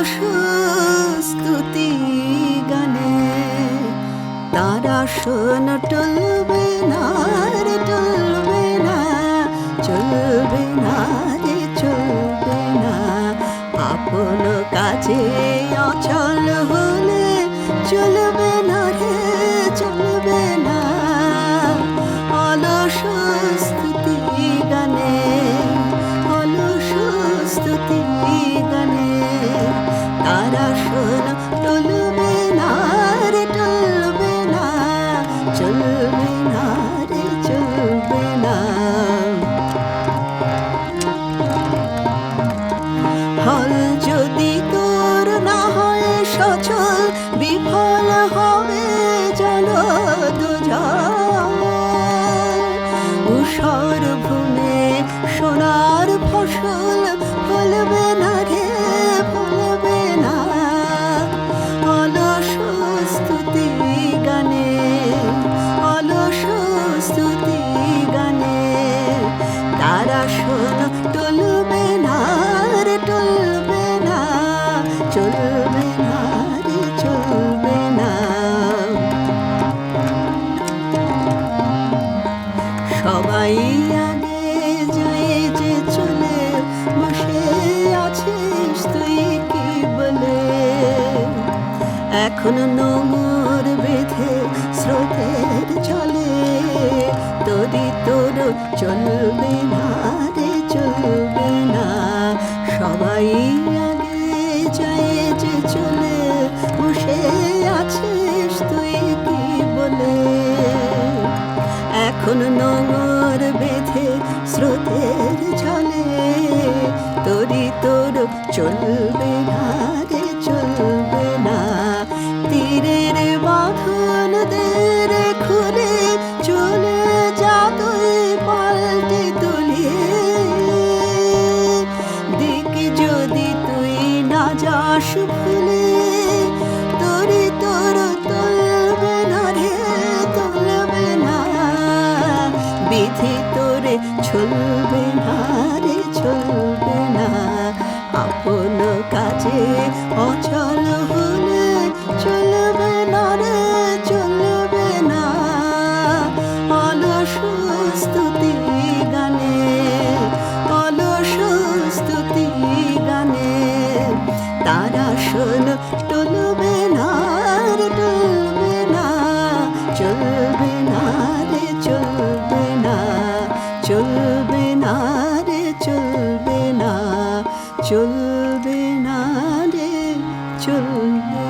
অলস স্তুতি গানে তারা শোন টলবে না রে টলবে না, চলবে না রে চলবে না। আপন কাজে অচল হলে চলবে না রে চলবে না। অলস স্তুতি গানে অলস স্তুতি গানে তারা শোন টলবে না রে টলবে না, চলবে না রে চলবে না। ফল যদি তোর না হয় সচল, বিফল হবে জলদুজল। ঊষর ভূমে সোনার ফসল ফলবে না রে ফলবে না। অলস স্তুতি গানে অলস স্তুতি গানে তারা শোন টলবে না রে টলবে না, চলবে না রে চলবে না। সবাই আগে যায় যে চলে, বসে আছিস তুই কি বলে? এখন নোঙর বেঁধে স্রোতের চলে, তোরই তোর চলবে না রে চলবে না। সবাই আগে যায় যে চলে, বসে আছিস তুই কি বলে? এখন নোঙর বেঁধে স্রোতের চলে, তোরই তোর চলবে না রে চলবে না। তীরের বাঁধন দের খুলে চলে যা তুই পাল্টে তুলিয়ে। দিক যদি তুই না যাস ভুলে, তোরই তোর তুলবে না রে তুলবে না। বিধি তোরে চলবে না রে চলবে না। আপন কাজে অচল হলে চলবে না রে চলবে না। অলস স্তুতি গানে অলস স্তুতি গানে তারা শোন টলবে না রে টলবে না, চলবে না রে চলবে না, চলবে না রে চলবে না, চলবে না রে চলবে